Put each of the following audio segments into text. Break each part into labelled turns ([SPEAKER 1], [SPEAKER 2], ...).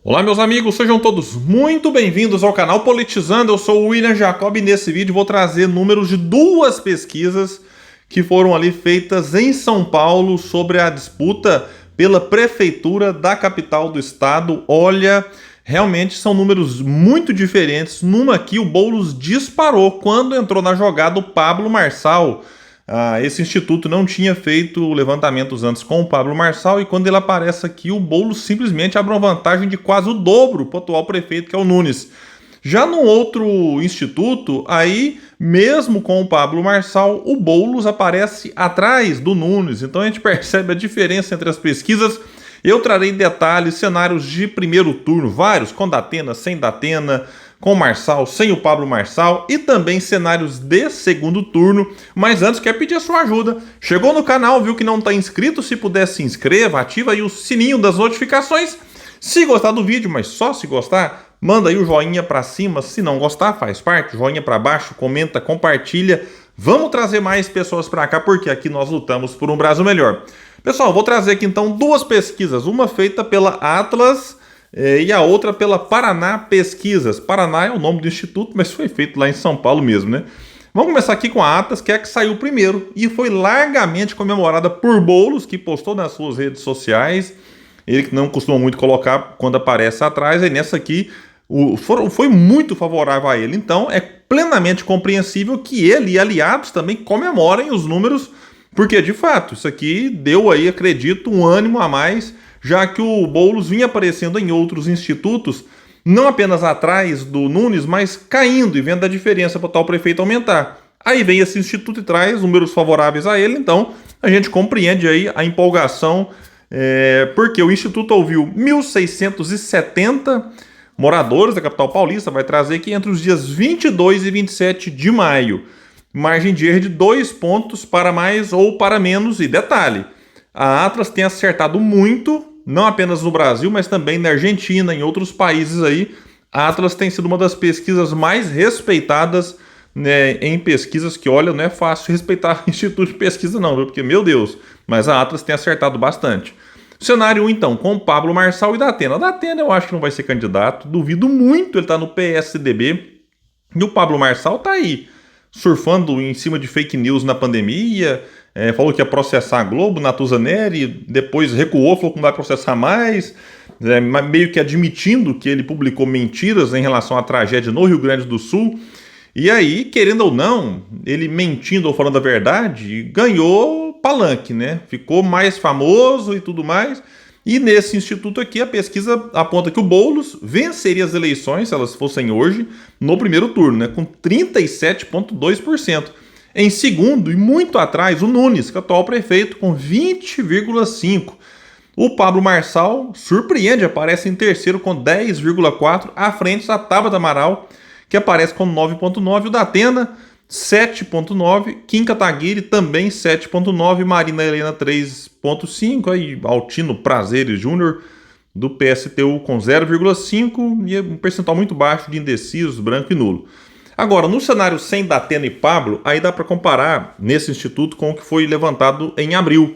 [SPEAKER 1] Olá meus amigos, sejam todos muito bem-vindos ao canal Politizando. Eu sou o William Jacob e nesse vídeo vou trazer números de duas pesquisas que foram ali feitas em São Paulo sobre a disputa pela prefeitura da capital do estado. Olha, realmente são números muito diferentes. Numa aqui o Boulos disparou quando entrou na jogada o Pablo Marçal. Esse instituto não tinha feito levantamentos antes com o Pablo Marçal e quando ele aparece aqui, o Boulos simplesmente abre uma vantagem de quase o dobro para o atual prefeito, que é o Nunes. Já no outro instituto, aí, mesmo com o Pablo Marçal, o Boulos aparece atrás do Nunes. Então a gente percebe a diferença entre as pesquisas. Eu trarei detalhes, cenários de primeiro turno, vários, com Datena, sem Datena, com o Marçal, sem o Pablo Marçal, e também cenários de segundo turno. Mas antes, quero pedir a sua ajuda. Chegou no canal, viu que não está inscrito? Se puder, se inscreva, ativa aí o sininho das notificações. Se gostar do vídeo, mas só se gostar, manda aí o joinha para cima. Se não gostar, faz parte, joinha para baixo, comenta, compartilha. Vamos trazer mais pessoas para cá, porque aqui nós lutamos por um Brasil melhor. Pessoal, vou trazer aqui então duas pesquisas, uma feita pela Atlas e a outra pela Paraná Pesquisas. Paraná é o nome do instituto, mas foi feito lá em São Paulo mesmo, né? Vamos começar aqui com a Atlas, que é a que saiu primeiro e foi largamente comemorada por Boulos, que postou nas suas redes sociais. Ele que não costuma muito colocar quando aparece atrás, e nessa aqui foi muito favorável a ele. Então é plenamente compreensível que ele e aliados também comemorem os números, porque de fato isso aqui deu aí, acredito, um ânimo a mais, já que o Boulos vinha aparecendo em outros institutos, não apenas atrás do Nunes, mas caindo e vendo a diferença para o tal prefeito aumentar. Aí vem esse instituto e traz números favoráveis a ele, então a gente compreende aí a empolgação, porque o instituto ouviu 1.670 moradores da capital paulista, vai trazer aqui entre os dias 22 e 27 de maio. Margem de erro de 2 pontos para mais ou para menos. E detalhe, a Atlas tem acertado muito, não apenas no Brasil, mas também na Argentina, em outros países aí. A Atlas tem sido uma das pesquisas mais respeitadas, né, em pesquisas que, olha, não é fácil respeitar instituto de pesquisa não, viu? Porque, meu Deus, mas a Atlas tem acertado bastante. Cenário 1, então, com Pablo Marçal e Datena. Datena eu acho que não vai ser candidato, duvido muito, ele está no PSDB. E o Pablo Marçal está aí, surfando em cima de fake news na pandemia, falou que ia processar a Globo, Natuzaneri, depois recuou, falou que não vai processar mais, meio que admitindo que ele publicou mentiras em relação à tragédia no Rio Grande do Sul. E aí, querendo ou não, ele mentindo ou falando a verdade, ganhou palanque, né? Ficou mais famoso e tudo mais. E nesse instituto aqui, a pesquisa aponta que o Boulos venceria as eleições, se elas fossem hoje, no primeiro turno, né? Com 37,2%. Em segundo, e muito atrás, o Nunes, que é o atual prefeito, com 20,5%. O Pablo Marçal surpreende, aparece em terceiro com 10,4%, à frente da Tabata Amaral, que aparece com 9,9%. O Datena, 7,9%, Kim Kataguiri também 7,9%, Marina Helena 3,5%, aí Altino Prazeres Júnior do PSTU com 0,5% e um percentual muito baixo de indecisos, branco e nulo. Agora, no cenário sem Datena e Pablo, aí dá para comparar nesse instituto com o que foi levantado em abril.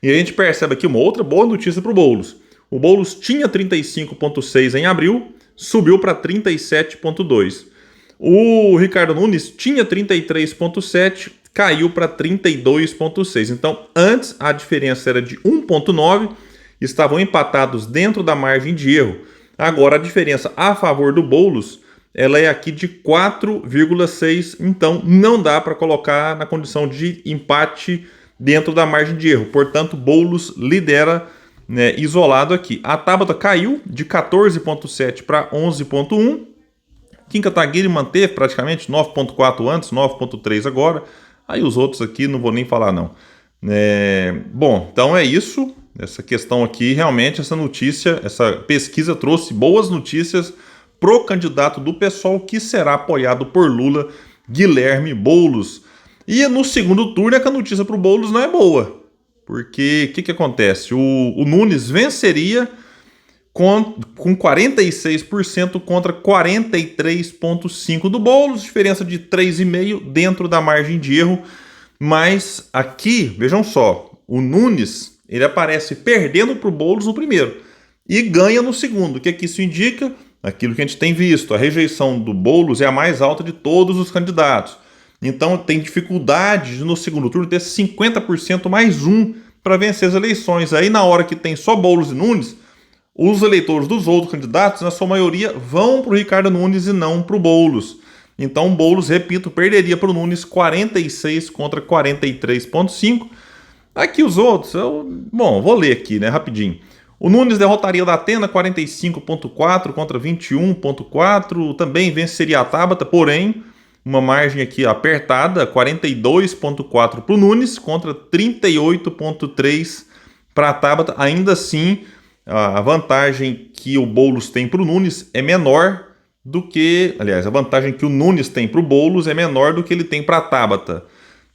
[SPEAKER 1] E a gente percebe aqui uma outra boa notícia para o Boulos. O Boulos tinha 35,6% em abril, subiu para 37,2%. O Ricardo Nunes tinha 33,7%, caiu para 32,6%. Então, antes a diferença era de 1,9%, estavam empatados dentro da margem de erro. Agora a diferença a favor do Boulos, ela é aqui de 4,6%. Então, não dá para colocar na condição de empate dentro da margem de erro. Portanto, Boulos lidera, né, isolado aqui. A Tabata caiu de 14,7% para 11,1%. Kim Kataguiri manteve praticamente 9,4 antes, 9,3 agora. Aí os outros aqui não vou nem falar não. Bom, então é isso. Essa questão aqui, realmente, essa notícia, essa pesquisa trouxe boas notícias pro candidato do PSOL, que será apoiado por Lula, Guilherme Boulos. E no segundo turno é que a notícia pro Boulos não é boa. Porque o que acontece? O Nunes venceria com 46% contra 43,5% do Boulos, diferença de 3,5% dentro da margem de erro. Mas aqui, vejam só, o Nunes, ele aparece perdendo para o Boulos no primeiro. e ganha no segundo. O que é que isso indica? Aquilo que a gente tem visto, a rejeição do Boulos é a mais alta de todos os candidatos. Então tem dificuldade de, no segundo turno, ter 50% mais um para vencer as eleições. Aí na hora que tem só Boulos e Nunes, os eleitores dos outros candidatos, na sua maioria, vão para o Ricardo Nunes e não para o Boulos. Então o Boulos, repito, perderia para o Nunes 46 contra 43,5. Aqui os outros, bom, vou ler aqui, né, rapidinho. O Nunes derrotaria o Datena 45,4 contra 21,4. Também venceria a Tabata, porém, uma margem aqui apertada, 42,4 para o Nunes contra 38,3 para a Tabata. Ainda assim, a vantagem que o Boulos tem para o Nunes é menor do que... Aliás, a vantagem que o Nunes tem para o Boulos é menor do que ele tem para a Tabata.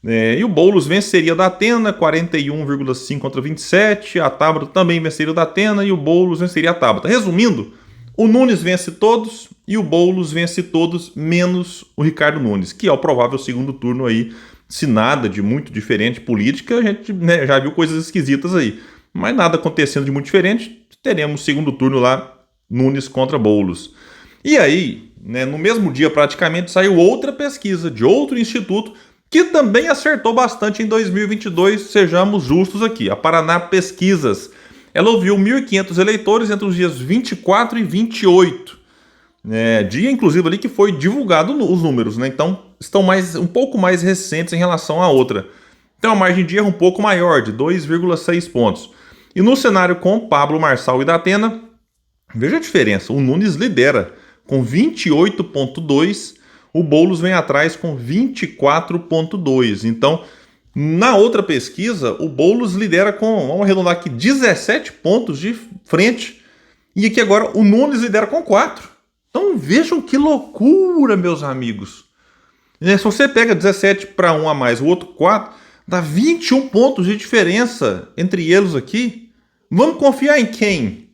[SPEAKER 1] E o Boulos venceria o Datena, 41,5 contra 27. A Tabata também venceria o Datena e o Boulos venceria a Tabata. Resumindo, o Nunes vence todos e o Boulos vence todos, menos o Ricardo Nunes, que é o provável segundo turno aí. Se nada de muito diferente política, a gente, né, já viu coisas esquisitas aí. Mas nada acontecendo de muito diferente, teremos segundo turno lá, Nunes contra Boulos. E aí, né, no mesmo dia praticamente, saiu outra pesquisa de outro instituto que também acertou bastante em 2022, sejamos justos aqui. A Paraná Pesquisas, ela ouviu 1.500 eleitores entre os dias 24 e 28. Dia, inclusive, ali que foi divulgado os números, né? Então, estão um pouco mais recentes em relação à outra. Então, a margem de erro um pouco maior, de 2,6 pontos. E no cenário com Pablo Marçal e Datena, veja a diferença. O Nunes lidera com 28,2%. O Boulos vem atrás com 24,2%. Então, na outra pesquisa, o Boulos lidera com, vamos arredondar aqui, 17 pontos de frente. E aqui agora o Nunes lidera com 4. Então vejam que loucura, meus amigos. Se você pega 17 para 1 a mais, o outro 4, dá 21 pontos de diferença entre eles aqui. Vamos confiar em quem?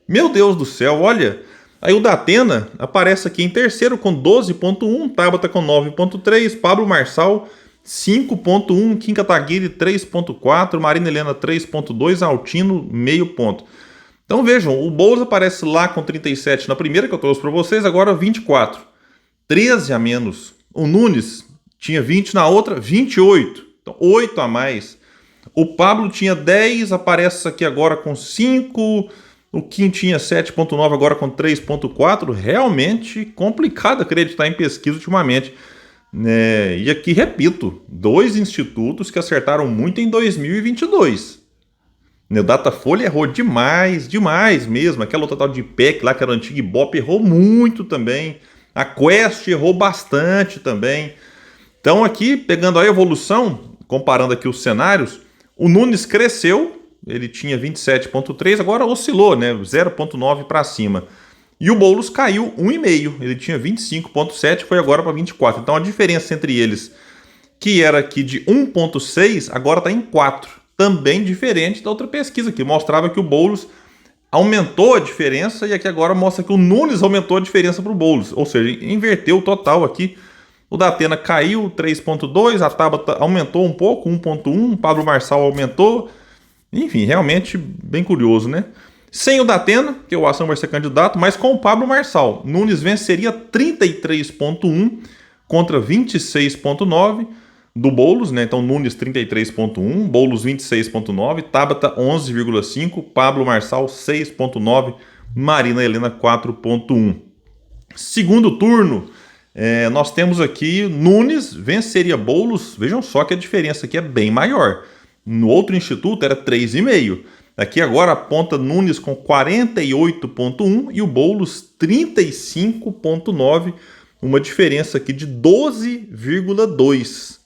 [SPEAKER 1] Meu Deus do céu, olha... Aí o Datena aparece aqui em terceiro com 12,1, Tabata com 9,3, Pablo Marçal 5,1, Kim Kataguiri 3,4, Marina Helena 3,2, Altino meio ponto. Então vejam, o Boulos aparece lá com 37 na primeira que eu trouxe para vocês, agora 24, 13 a menos. O Nunes tinha 20 na outra, 28, então 8 a mais. O Pablo tinha 10, aparece aqui agora com 5... O Kim tinha 7,9, agora com 3,4. Realmente complicado acreditar em pesquisa ultimamente. E aqui, repito, 2 institutos que acertaram muito em 2022. O Datafolha errou demais mesmo. Aquela outra tal de IPEC lá, que era o antigo Ibope, errou muito também. A Quest errou bastante também. Então aqui, pegando a evolução, comparando aqui os cenários, o Nunes cresceu. Ele tinha 27,3, agora oscilou, né? 0,9 para cima. E o Boulos caiu 1,5. Ele tinha 25,7, foi agora para 24. Então a diferença entre eles, que era aqui de 1,6, agora está em 4. Também diferente da outra pesquisa, que mostrava que o Boulos aumentou a diferença e aqui agora mostra que o Nunes aumentou a diferença para o Boulos. Ou seja, inverteu o total aqui. O Datena caiu 3,2, a Tabata aumentou um pouco, 1,1, o Pablo Marçal aumentou. Enfim, realmente bem curioso, né? Sem o Datena, que eu acho que não vai ser candidato, mas com o Pablo Marçal, Nunes venceria 33,1 contra 26,9 do Boulos, né? Então Nunes 33,1, Boulos 26,9, Tabata 11,5, Pablo Marçal 6,9, Marina Helena 4,1. Segundo turno, nós temos aqui Nunes venceria Boulos, vejam só que a diferença aqui é bem maior. No outro instituto era 3,5. Aqui agora aponta Nunes com 48,1 e o Boulos 35,9. Uma diferença aqui de 12,2.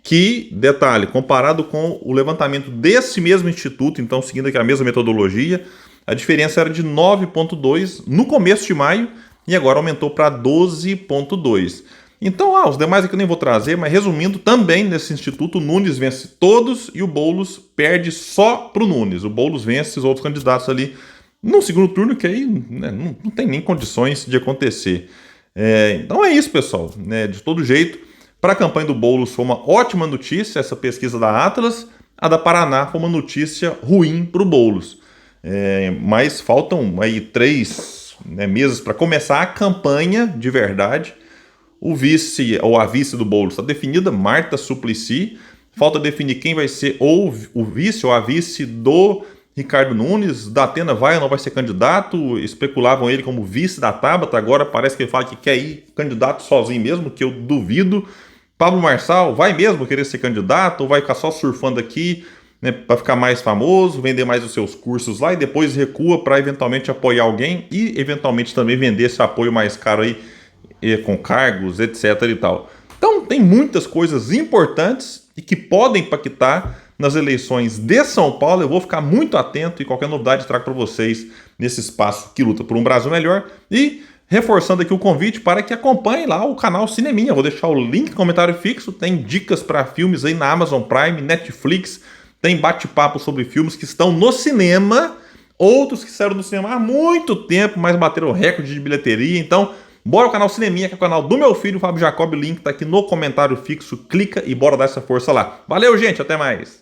[SPEAKER 1] Que, detalhe, comparado com o levantamento desse mesmo instituto, então seguindo aqui a mesma metodologia, a diferença era de 9,2 no começo de maio e agora aumentou para 12,2. Então, os demais aqui eu nem vou trazer, mas resumindo, também nesse instituto, o Nunes vence todos e o Boulos perde só para o Nunes. O Boulos vence os outros candidatos ali no segundo turno, que aí, né, não tem nem condições de acontecer. Então é isso, pessoal. De todo jeito, para a campanha do Boulos foi uma ótima notícia essa pesquisa da Atlas, a da Paraná foi uma notícia ruim para o Boulos. Mas faltam aí 3, né, meses para começar a campanha de verdade. O vice ou a vice do Boulos está definida, Marta Suplicy. Falta definir quem vai ser ou o vice ou a vice do Ricardo Nunes. Datena vai ou não vai ser candidato? Especulavam ele como vice da Tabata. Agora parece que ele fala que quer ir candidato sozinho mesmo, que eu duvido. Pablo Marçal vai mesmo querer ser candidato ou vai ficar só surfando aqui, né, para ficar mais famoso, vender mais os seus cursos lá e depois recua para eventualmente apoiar alguém e eventualmente também vender esse apoio mais caro aí com cargos, etc e tal. Então tem muitas coisas importantes e que podem impactar nas eleições de São Paulo. Eu vou ficar muito atento e qualquer novidade trago para vocês nesse espaço que luta por um Brasil melhor. E reforçando aqui o convite para que acompanhe lá o canal Cineminha. Vou deixar o link no comentário fixo. Tem dicas para filmes aí na Amazon Prime, Netflix. Tem bate-papo sobre filmes que estão no cinema, outros que saíram do cinema há muito tempo, mas bateram recorde de bilheteria. Então, bora ao canal Cineminha, que é o canal do meu filho, Fábio Jacob. O link tá aqui no comentário fixo. Clica e bora dar essa força lá. Valeu, gente. Até mais.